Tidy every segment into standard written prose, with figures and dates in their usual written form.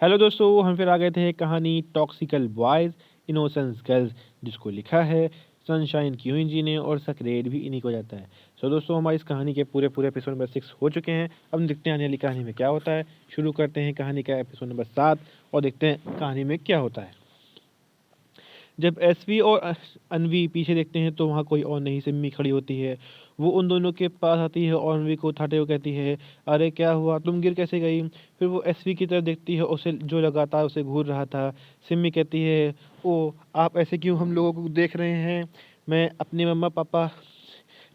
Hello दोस्तों, हम फिर आ गए थे कहानी टॉक्सिकल बॉयज़ इनोसेंस गर्ल्स, जिसको लिखा है सनशाइन क्यूइन जी ने और सक्रेड भी इन्हीं को जाता है। सो दोस्तों, हमारी इस कहानी के पूरे पूरे एपिसोड नंबर 6 हो चुके हैं। अब हम देखते हैं आने वाली कहानी में क्या होता है। शुरू करते हैं कहानी का एपिसोड नंबर 7 और देखते हैं कहानी में क्या होता है। जब एसवी और अनवी पीछे देखते हैं तो वहाँ कोई और नहीं, सिम्मी खड़ी होती है। वो उन दोनों के पास आती है और अनवी को उठाते हुए कहती है, अरे क्या हुआ, तुम गिर कैसे गई। फिर वो एसवी की तरफ देखती है, उसे जो लगातार उसे घूर रहा था। सिम्मी कहती है, ओ आप ऐसे क्यों हम लोगों को देख रहे हैं। मैं अपने मम्मा पापा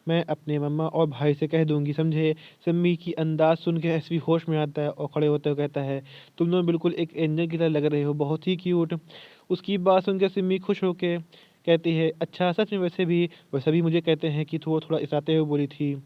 मैं अपने मम्मा और भाई से कह दूंगी, समझे। सिम्मी की अंदाज सुन के एसवी होश में आता है और खड़े होते हुए कहता है, तुम दोनों बिल्कुल एक एंजल की तरह लग रहे हो, बहुत ही क्यूट। उसकी बात सुनकर सिम्मी खुश होके कहती है, अच्छा सच में। वैसे भी मुझे कहते हैं कि थोड़ा थोड़ा इशाते हुए बोली थी।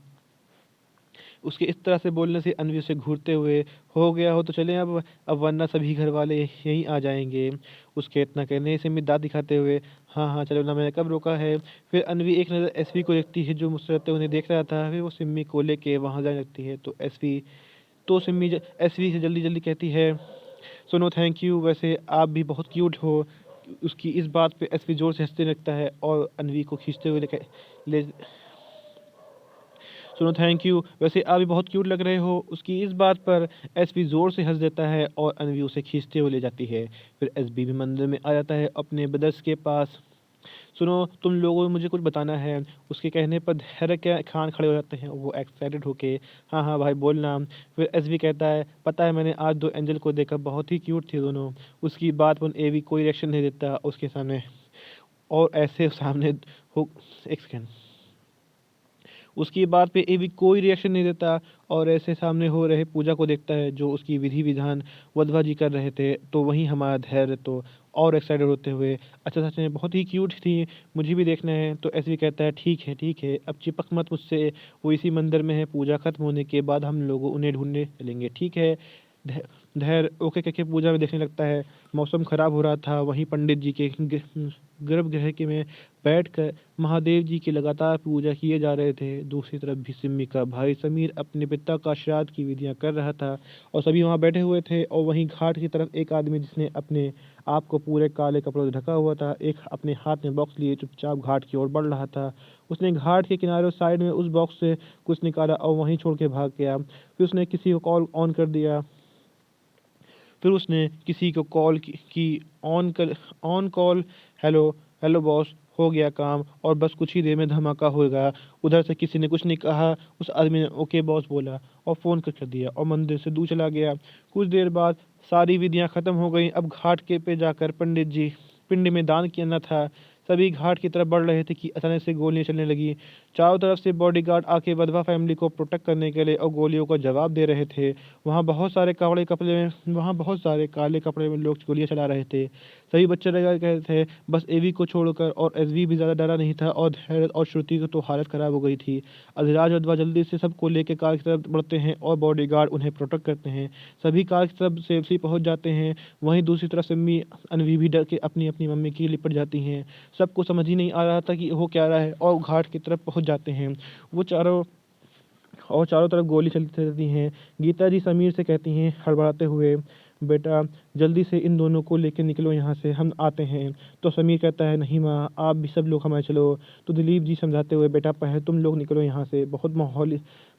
उसके इस तरह से बोलने से अनवी उसे घूरते हुए, हो गया हो तो चलें अब वरना सभी घर वाले यहीं आ जाएंगे। उसके इतना कहने से मैं दाँत दिखाते हुए, हाँ हाँ चलो ना, मैंने कब रोका है। फिर अनवी एक नज़र एसवी को देखती है जो मुस्कुराते हुए उन्हें देख रहा था। फिर वो सिम्मी को लेके वहाँ जाने लगती है तो सिम्मी एसवी से जल्दी जल्दी कहती है, सुनो थैंक यू, वैसे आप भी बहुत क्यूट हो। उसकी इस बात पे एसवी जोर से हंसने लगता है और अनवी को खींचते हुए ले सुनो थैंक यू, वैसे आप भी बहुत क्यूट लग रहे हो। उसकी इस बात पर एसपी जोर से हंस देता है और अनवी उसे खींचते हुए ले जाती है। फिर एसबी भी मंदिर में आ जाता है अपने ब्रदर्स के पास। सुनो, तुम लोगों को मुझे कुछ बताना है। उसके कहने पर धैर्य के खान खड़े हो जाते हैं, वो एक्साइटेड होके, हाँ हाँ भाई बोलना। फिर एसबी कहता है, पता है मैंने आज दो एंजल को देखा, बहुत ही क्यूट थे दोनों। उसकी बात पर एवी कोई रिएक्शन नहीं देता उसके सामने, और ऐसे सामने हो, एक सेकेंड, उसकी बात पे एवी कोई रिएक्शन नहीं देता और ऐसे सामने हो रहे पूजा को देखता है जो उसकी विधि विधान वधवा जी कर रहे थे। तो वहीं हमारा धैर्य तो और एक्साइटेड होते हुए, अच्छा सच में बहुत ही क्यूट थी, मुझे भी देखना है। तो ऐसे भी कहता है, ठीक है, अब चिपक मत मुझसे, वो इसी मंदिर में है, पूजा खत्म होने के बाद हम लोग उन्हें ढूंढने चलेंगे, ठीक है। धै- धैर्य ओके कह के पूजा में देखने लगता है। मौसम खराब हो रहा था, वहीं पंडित जी के गर्भगृह के में बैठकर महादेव जी की लगातार पूजा किए जा रहे थे। दूसरी तरफ भी सिम्मी का भाई समीर अपने पिता का श्राद्ध की विधियां कर रहा था और सभी वहां बैठे हुए थे। और वहीं घाट की तरफ एक आदमी जिसने अपने आप को पूरे काले कपड़ों से ढका हुआ था, एक अपने हाथ में बॉक्स लिए चुपचाप घाट की ओर बढ़ रहा था। उसने घाट के किनारे साइड में उस बॉक्स से कुछ निकाला और वहीं छोड़ के भाग गया। फिर उसने किसी को कॉल ऑन कर दिया। फिर उसने किसी को कॉल की on call, hello hello boss, हो गया काम और बस कुछ ही देर में धमाका होगा। उधर से किसी ने कुछ नहीं कहा, उस आदमी ने ओके बॉस बोला और फ़ोन कट कर दिया और मंदिर से दूर चला गया। कुछ देर बाद सारी विधियां ख़त्म हो गईं। अब घाट के पे जाकर पंडित जी पिंड में दान किया था। सभी घाट की तरफ बढ़ रहे थे कि अचानक से गोलियां चलने लगी। चारों तरफ से बॉडीगार्ड आके वधवा फैमिली को प्रोटेक्ट करने के लिए और गोलियों का जवाब दे रहे थे। वहाँ बहुत सारे काले कपड़े में लोग गोलियां चला रहे थे। सभी बच्चे डर गए थे, बस एवी को छोड़कर, और एसवी भी ज़्यादा डरा नहीं था और धैर्य और श्रुति की तो हालत ख़राब हो गई थी। अधिराज वधवा जल्दी से सबको लेकर कार की तरफ बढ़ते हैं और बॉडीगार्ड उन्हें प्रोटेक्ट करते हैं। सभी कार की तरफ सेफली पहुंच जाते हैं। वहीं दूसरी तरफ सिम्मी अनवी भी डर के अपनी अपनी मम्मी की लिपट जाती हैं। सबको समझ ही नहीं आ रहा था कि हो क्या रहा है और घाट की तरफ पहुंच जाते हैं। वो चारों तरफ गोली चलती रहती हैं। गीता जी समीर से कहती हैं हड़बड़ाते हुए, बेटा जल्दी से इन दोनों को लेकर निकलो यहाँ से, हम आते हैं। तो समीर कहता है, नहीं माँ, आप भी सब लोग हमारे चलो। तो दिलीप जी समझाते हुए, बेटा पहले तुम लोग निकलो यहाँ से,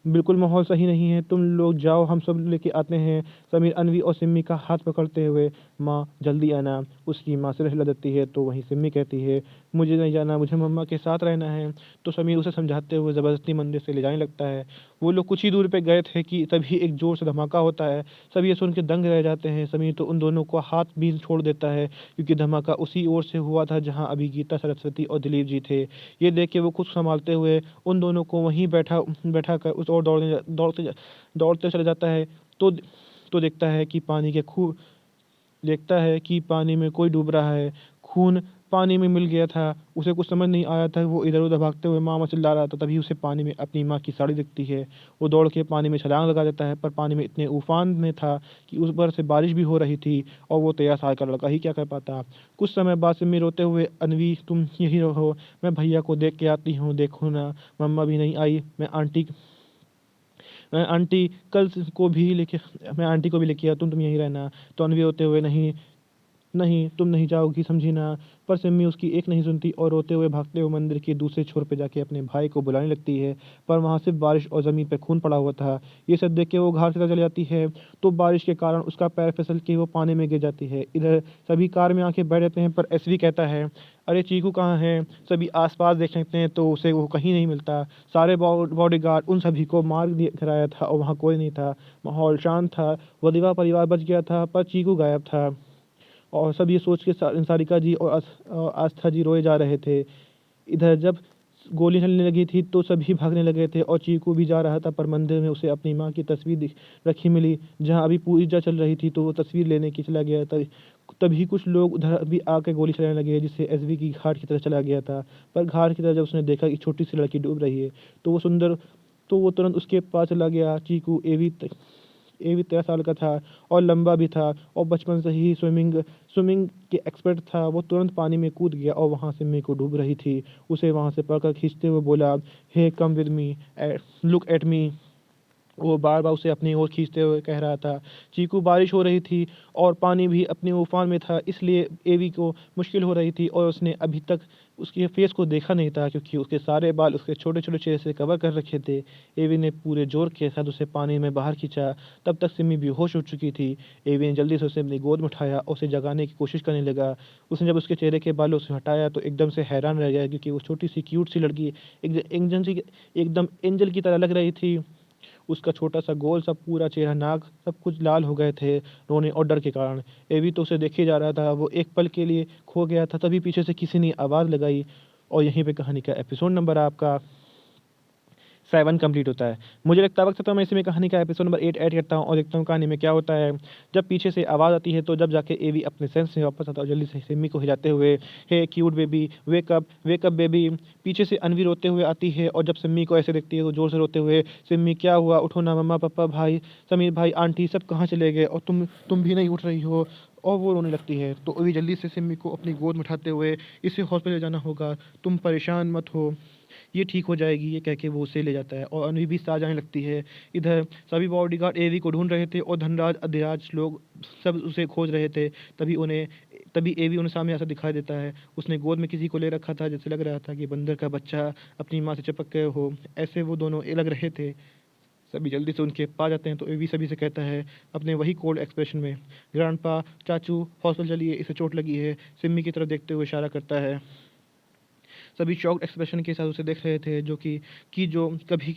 बिल्कुल माहौल सही नहीं है, तुम लोग जाओ, हम सब लेके आते हैं। समीर अनवी और सिम्मी का हाथ पकड़ते हुए, माँ जल्दी आना। उसकी माँ से हिला देती है तो वहीं सिम्मी कहती है, मुझे नहीं जाना, मुझे मम्मा के साथ रहना है। तो समीर उसे समझाते हुए ज़बरदस्ती मंदिर से ले जाने लगता है। वो लोग कुछ ही दूर पे गए थे कि तभी एक जोर से धमाका होता है। सब ये सुन के दंग रह जाते हैं। समीर तो उन दोनों को हाथ भी छोड़ देता है क्योंकि धमाका उसी ओर से हुआ था जहां अभी गीता, सरस्वती और दिलीप जी थे। ये देख के वो कुछ संभालते हुए उन दोनों को वहीं बैठा कर उस ओर दौड़ते चला जाता है। तो तो देखता है कि पानी में कोई डूब रहा है। खून पानी में मिल गया था। उसे कुछ समझ नहीं आया था, वो इधर उधर भागते हुए मामा चिल्ला रहा था। तभी उसे पानी में अपनी माँ की साड़ी दिखती है। वो दौड़ के पानी में छलांग लगा देता है, पर पानी में इतने उफान में था कि उस पर से बारिश भी हो रही थी और वो 13 साल का लड़का ही क्या कर पाता। कुछ समय बाद सिम्मी रोते हुए, अनवी तुम यही रहो, मैं भैया को देख के आती हूँ, देखो ना मम्मा भी नहीं आई, मैं आंटी कल को भी लेके मैं आंटी को भी लेके आया, तुम यहीं रहना। तो अनवी होते हुए, नहीं नहीं तुम नहीं जाओगी, समझी ना। पर सिम्मी उसकी एक नहीं सुनती और रोते हुए भागते हुए मंदिर के दूसरे छोर पे जाके अपने भाई को बुलाने लगती है। पर वहाँ सिर्फ बारिश और ज़मीन पे खून पड़ा हुआ था। ये सब देख के वो घर की तरफ चली जाती है, तो बारिश के कारण उसका पैर फिसल के वो पानी में गिर जाती है। इधर सभी कार में आके बैठ जाते हैं, पर एसवी कहता है, अरे चीकू कहाँ है? सभी आसपास देख लेते हैं तो उसे वो कहीं नहीं मिलता। सारे बॉडीगार्ड उन सभी को मार कराया था और वहाँ कोई नहीं था। माहौल शांत था, वधिवा परिवार बच गया था, पर चीकू गायब था। और सब ये सोच के सारिका जी और आस्था जी रोए जा रहे थे। इधर जब गोली चलने लगी थी तो सभी भागने लगे थे और चीकू भी जा रहा था, पर मंदिर में उसे अपनी माँ की तस्वीर रखी मिली, जहाँ अभी पूजा चल रही थी, तो वो तस्वीर लेने की चला गया। तभी कुछ लोग उधर भी आके गोली चलाने लगे, जिससे एसवी की घाट की तरफ चला गया था। पर घाट की तरफ जब उसने देखा कि छोटी सी लड़की डूब रही है, तो वो तुरंत उसके पास चला गया। चीकू ये भी 13 साल का था और लंबा भी था और बचपन से ही स्विमिंग के एक्सपर्ट था। वो तुरंत पानी में कूद गया और वहाँ सिम्मी को डूब रही थी, उसे वहाँ से पकड़ खींचते हुए बोला, hey come with me, look at me. वो बार बार उसे अपनी ओर खींचते हुए कह रहा था। चीकू बारिश हो रही थी और पानी भी अपने उफान में था, इसलिए एवी को मुश्किल हो रही थी और उसने अभी तक उसके फेस को देखा नहीं था, क्योंकि उसके सारे बाल उसके छोटे छोटे चेहरे से कवर कर रखे थे। एवी ने पूरे जोर के साथ उसे पानी में बाहर खींचा। तब तक सिमी बेहोश हो चुकी थी। एवी ने जल्दी से उसे अपनी गोद में उठाया और उसे जगाने की कोशिश करने लगा। उसने जब उसके चेहरे के बालों से हटाया तो एकदम से हैरान रह गया, क्योंकि वो छोटी सी क्यूट सी लड़की एकदम एंजल की तरह लग रही थी। उसका छोटा सा गोल सा पूरा चेहरा, नाक सब कुछ लाल हो गए थे रोने और डर के कारण। एवी तो उसे देखे जा रहा था, वो एक पल के लिए खो गया था। तभी पीछे से किसी ने आवाज़ लगाई और यहीं पे कहानी का एपिसोड नंबर आपका 7 कंप्लीट होता है। मुझे लगता है वक्त तो मैं इसमें कहानी का एपिसोड नंबर 8 ऐड करता हूँ और देखता हूँ कहानी में क्या होता है। जब पीछे से आवाज़ आती है तो जब जाके एवी अपने सेंस में वापस आता है और जल्दी से सिम्मी को हिलाते हुए, hey cute baby, wake up baby. पीछे से अनवी रोते हुए आती है और जब सिम्मी को ऐसे देखती है तो जोर से रोते हुए, सिम्मी क्या हुआ, उठो ना, मम्मा पापा भाई समीर भाई आंटी सब कहाँ चले गए और तुम भी नहीं उठ रही हो। और वो रोने लगती है तो अभी जल्दी से सिम्मी को अपनी गोद में उठाते हुए, इसे हॉस्पिटल जाना होगा, तुम परेशान मत हो, ये ठीक हो जाएगी, ये कह के वो उसे ले जाता है और अनवी भी साथ जाने लगती है। इधर सभी बॉडीगार्ड एवी को ढूंढ रहे थे और धनराज अधिराज लोग सब उसे खोज रहे थे। तभी एवी उन्हें सामने ऐसा दिखाई देता है। उसने गोद में किसी को ले रखा था, जैसे लग रहा था कि बंदर का बच्चा अपनी माँ से चिपक गए हो, ऐसे वो दोनों लग रहे थे। सभी जल्दी से उनके पास जाते हैं तो एवी सभी से कहता है अपने वही कोल्ड एक्सप्रेशन में, ग्रैंडपा, चाचू हॉस्पिटल चलिए, इसे चोट लगी है। सिम्मी की तरफ देखते हुए इशारा करता है। सभी शॉक्ड एक्सप्रेशन के साथ उसे देख रहे थे, जो कभी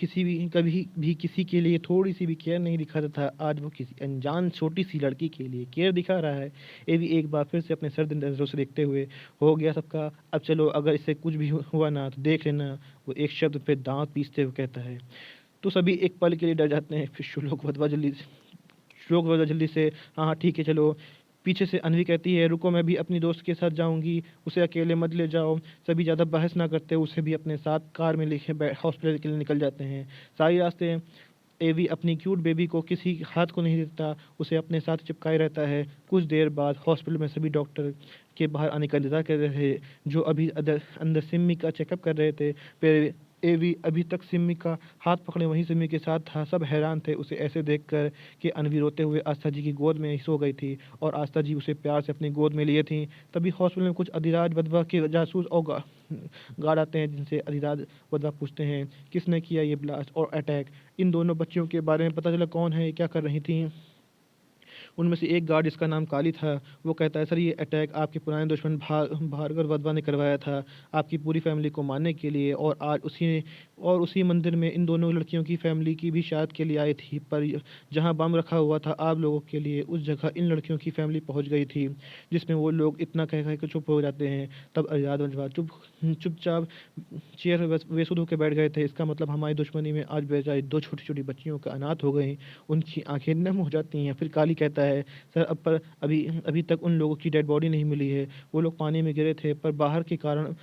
भी किसी के लिए थोड़ी सी भी केयर नहीं दिखाता था, आज वो किसी अनजान छोटी सी लड़की के लिए केयर दिखा रहा है। ये भी एक बार फिर से अपने सर्द नजरों से देखते हुए, हो गया सबका, अब चलो, अगर इससे कुछ भी हुआ ना तो देख लेना। वो एक शब्द पे दांत पीसते हुए कहता है। तो सभी एक पल के लिए डर जाते हैं, फिर श्लोक वजह जल्दी से, हाँ हाँ ठीक है चलो। पीछे से अनवी कहती है, रुको मैं भी अपनी दोस्त के साथ जाऊंगी, उसे अकेले मत ले जाओ। सभी ज़्यादा बहस ना करते उसे भी अपने साथ कार में लेके हॉस्पिटल के लिए निकल जाते हैं। सारी रास्ते एवी अपनी क्यूट बेबी को किसी हाथ को नहीं देता, उसे अपने साथ चिपकाए रहता है। कुछ देर बाद हॉस्पिटल में सभी डॉक्टर के बाहर आने का इंतजार कर रहे थे, जो अभी अंदर सिम्मी का चेकअप कर रहे थे। फिर एवी अभी तक सिम्मी का हाथ पकड़े वहीं सिम्मी के साथ था। सब हैरान थे उसे ऐसे देखकर कि अनवी रोते हुए आस्था जी की गोद में ही सो गई थी और आस्था जी उसे प्यार से अपनी गोद में लिए थी। तभी हॉस्पिटल में कुछ अधिराज वधवा के जासूस और गार्ड आते हैं, जिनसे अधिराज वधवा पूछते हैं किसने किया ये ब्लास्ट और अटैक। इन दोनों बच्चियों के बारे में पता चला कौन है, क्या कर रही थी। उनमें से एक गार्ड, जिसका नाम काली था, वो कहता है, सर ये अटैक आपके पुराने दुश्मन भार्गव वधवा ने करवाया था आपकी पूरी फैमिली को मारने के लिए, और आज उसी मंदिर में इन दोनों लड़कियों की फैमिली की भी शायद के लिए आई थी। पर जहाँ बम रखा हुआ था आप लोगों के लिए, उस जगह इन लड़कियों की फैमिली पहुँच गई थी, जिसमें वो लोग इतना कह कह के चुप हो जाते हैं। तब आज़ाद वधवा चुपचाप चेयर पर बेसुध होकर बैठ गए थे। इसका मतलब हमारी दुश्मनी में आज बेचारी दो छोटी छोटी बच्चियों का अनाथ हो गई, उनकी आंखें नम हो जाती हैं। फिर काली कहता है, सर अब पर अभी तक उन लोगों की डेड बॉडी नहीं मिली है, वो लोग पानी में गिरे थे, पर बहाव के कारण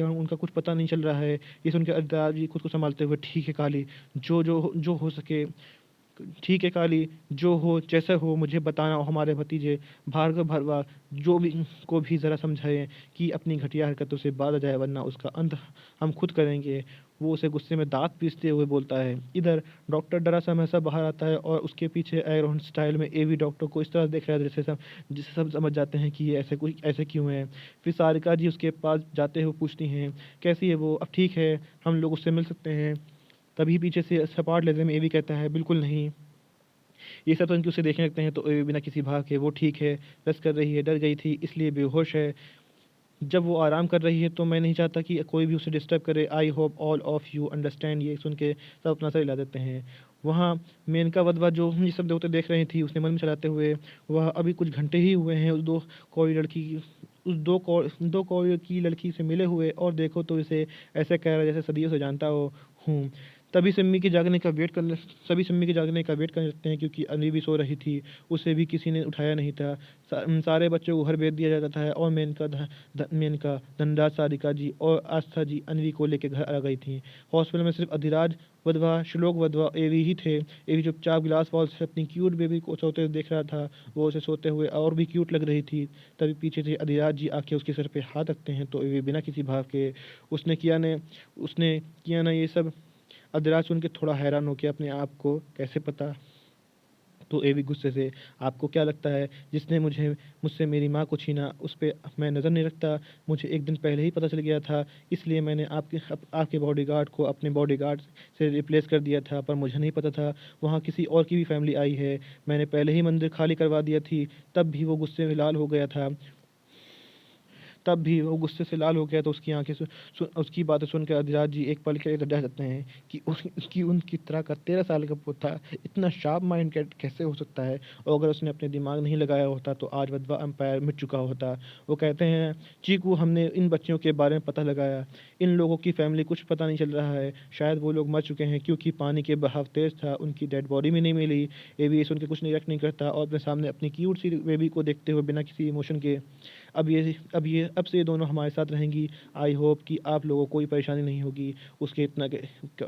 उनका कुछ पता नहीं चल रहा है। ये सुनकर दादाजी खुद को संभालते हुए, ठीक है काली, जो जो जो हो सके ठीक है काली, जो हो जैसा हो मुझे बताना, और हमारे भतीजे भार्गव भरवा जो भी को भी ज़रा समझाएं कि अपनी घटिया हरकतों से बाज आ जाए, वरना उसका अंत हम खुद करेंगे। वो उसे गुस्से में दांत पीसते हुए बोलता है। इधर डॉक्टर डरा सहसा बाहर आता है और उसके पीछे एरोन स्टाइल में एवी डॉक्टर को इस तरह देख रहा है जिससे सब समझ जाते हैं कि ये ऐसे क्यों है। फिर सारिका जी उसके पास जाते हुए पूछती हैं कैसी है वो, अब ठीक है, हम लोग उससे मिल सकते हैं। तभी पीछे से सपाट लहजे में एवी कहता है बिल्कुल नहीं। ये सब उनके उसे देखने लगते हैं तो बिना किसी भाव के वो ठीक है, रस कर रही है, डर गई थी इसलिए बेहोश है। जब वो आराम कर रही है तो मैं नहीं चाहता कि कोई भी उसे डिस्टर्ब करे। I hope all of you understand. ये सुन के सब अपना सर हिला देते हैं। वहाँ मेनका वधवा जो ये सब देवते देख रही थी, उसने मन में चलाते हुए, वह अभी कुछ घंटे ही हुए हैं उस दो कौड़ी की लड़की से मिले हुए, और देखो तो इसे ऐसे कह रहा है जैसे सदियों से जानता हो हूँ। तभी सिम्मी के जागने का वेट करने सभी सिम्मी के जागने का वेट करने लगते हैं, क्योंकि अनवी भी सो रही थी, उसे भी किसी ने उठाया नहीं था। सारे बच्चों को घर भेज दिया जाता था, और मेनका धनराज सारिका जी और आस्था जी अनवी को लेकर घर आ गई थी। हॉस्पिटल में सिर्फ अधिराज वधवा, श्लोक वधवा, एवी ही थे। एवी चुपचाप गिलास वॉल से अपनी क्यूट बेबी को सोते हुए देख रहा था। वो उसे सोते हुए और भी क्यूट लग रही थी। तभी पीछे से अधिराज जी आके उसके सर पे हाथ रखते हैं, तो एवी बिना किसी भाव के उसने किया ना ये सब। अधिराज सुन के थोड़ा हैरान हो के अपने आप को कैसे पता। तो एवी गुस्से से, आपको क्या लगता है जिसने मुझसे मेरी माँ को छीना उस पर मैं नज़र नहीं रखता? मुझे एक दिन पहले ही पता चल गया था, इसलिए मैंने आपके बॉडीगार्ड को अपने बॉडीगार्ड से रिप्लेस कर दिया था। पर मुझे नहीं पता था वहाँ किसी और की भी फैमिली आई है। मैंने पहले ही मंदिर खाली करवा दिया थी, तब भी वो गुस्से में लाल हो गया था। तब भी वो गुस्से से लाल हो गया, तो उसकी बातें सुनकर अधिराज जी एक पल के लिए डर जाते हैं कि उसकी उनकी तरह का 13 साल का पोता इतना शार्प माइंड कैसे हो सकता है। और अगर उसने अपने दिमाग नहीं लगाया होता तो आज वधवा एम्पायर मिट चुका होता। वो कहते हैं चीकू, हमने इन बच्चियों के बारे में पता लगाया, इन लोगों की फैमिली कुछ पता नहीं चल रहा है। शायद वो लोग मर चुके हैं, क्योंकि पानी के बहाव तेज था, उनकी डेड बॉडी भी नहीं मिली। एवी सुन के कुछ रिएक्ट नहीं करता और अपने सामने अपनी क्यूट सी बेबी को देखते हुए बिना किसी इमोशन के, अब से ये दोनों हमारे साथ रहेंगी। आई होप कि आप लोगों को कोई परेशानी नहीं होगी। उसके इतना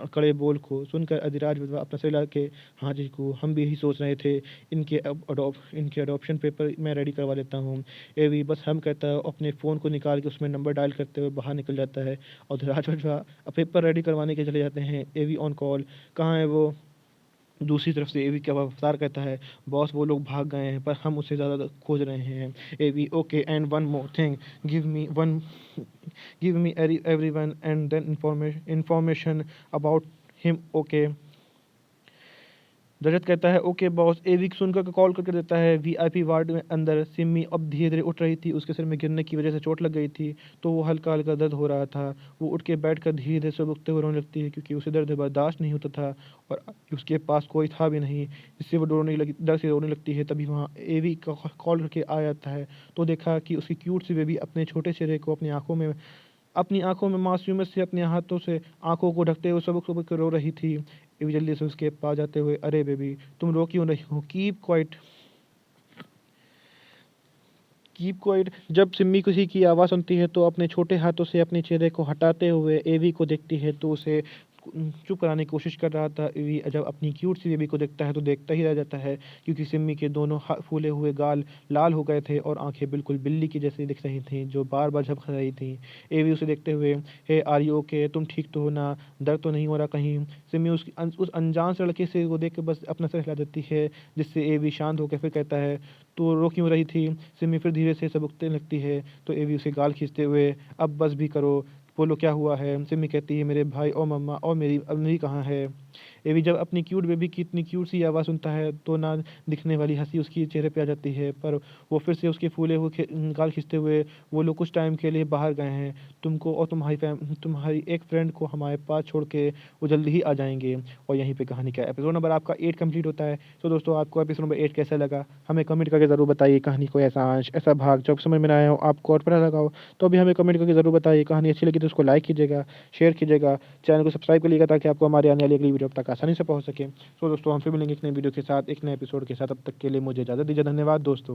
कड़े बोल को सुनकर अधिराज विधवा अपना सिर हिला के, हाँ जी को हम भी यही सोच रहे थे, इनके अडॉप्शन पेपर मैं रेडी करवा लेता हूँ। एवी बस हम कहता है, अपने फ़ोन को निकाल के उसमें नंबर डायल करते हुए बाहर निकल जाता है। और अधिराज विधवा पेपर रेडी करवाने के चले जाते हैं। एवी ऑन कॉल, कहाँ है वो? दूसरी तरफ से एवी का वफादार कहता है, बॉस वो लोग भाग गए हैं, पर हम उसे ज़्यादा खोज रहे हैं। Avi, okay, and one more thing, give me one give me everyone and then information about him, okay. Rajat कहता है ओके बॉस। एविक सुनकर कॉल करके देता है। वीआईपी वार्ड में अंदर सिमी अब धीरे धीरे उठ रही थी, उसके सिर में गिरने की वजह से चोट लग गई थी, तो वो हल्का हल्का दर्द हो रहा था। वो उठ के बैठ कर धीरे धीरे सुबकते हुए रोने लगती है, क्योंकि उसे दर्द बर्दाश्त नहीं होता था और उसके पास कोई था भी नहीं जिससे वो रोने लगी, डर से रोने लगती है। तभी वहाँ एवी का कॉल करके आ जाता है, तो देखा कि उसकी क्यूट सी बेबी अपने छोटे चेहरे को अपनी आंखों में मासूमियत से अपने हाथों से आंखों को ढकते हुए सबक सबक कर रो रही थी। एवी जल्दी से उसके पास जाते हुए, अरे बेबी तुम रो क्यों रही हो? Keep quiet. जब सिम्मी किसी की आवाज़ सुनती है तो अपने छोटे हाथों से अपने चेहरे को हटाते हुए एवी को देखती है, तो उसे चुप कराने की कोशिश कर रहा था। एवी जब अपनी क्यूट सी बेबी को देखता है तो देखता ही रह जाता है, क्योंकि सिम्मी के दोनों फूले हुए गाल लाल हो गए थे और आंखें बिल्कुल बिल्ली की जैसी दिख रही थीं, जो बार बार झपक रही थी। एवी उसे देखते हुए, हे आर यू ओके, तुम ठीक तो हो ना? दर्द तो नहीं हो रहा कहीं? सिम्मी उस अनजान से लड़के से को देख के बस अपना सर हिला देती है, जिससे एवी शांत होकर फिर कहता है, तो रो क्यों रही थी? सिमी फिर धीरे से सबकने लगती है, तो एवी उसे गाल खींचते हुए, अब बस भी करो, बोलो क्या हुआ है? सिमी कहती है, मेरे भाई और मम्मा और मेरी अम्मी कहाँ है? एवी जब अपनी क्यूट बेबी की इतनी क्यूट सी आवाज़ सुनता है तो ना दिखने वाली हंसी उसकी चेहरे पे आ जाती है, पर वो फिर से उसके फूले हुए गाल खींचते हुए, वो लोग कुछ टाइम के लिए बाहर गए हैं, तुमको और तुम्हारी एक फ्रेंड को हमारे पास छोड़ के वो जल्दी ही आ जाएंगे। और यहीं पे कहानी का एपिसोड नंबर आपका 8 कंप्लीट होता है। तो दोस्तों, आपको एपिसोड नंबर 8 कैसा लगा हमें कमेंट करके ज़रूर बताइए। कहानी को ऐसा अंश ऐसा भाग जब समझ में ना आया हो, आपको और पता लगा हो, तो भी हमें कमेंट करके ज़रूर बताइए। कहानी अच्छी लगी तो उसको लाइक कीजिएगा, शेयर कीजिएगा, चैनल को सब्सक्राइब करिएगा, ताकि आपको हमारी आने वाली अगली वीडियो अब तक आसानी से पहुंच सके। तो दोस्तों, हम फिर मिलेंगे एक नए वीडियो के साथ, एक नए एपिसोड के साथ। अब तक के लिए मुझे इजाज़त दीजिए। धन्यवाद दोस्तों।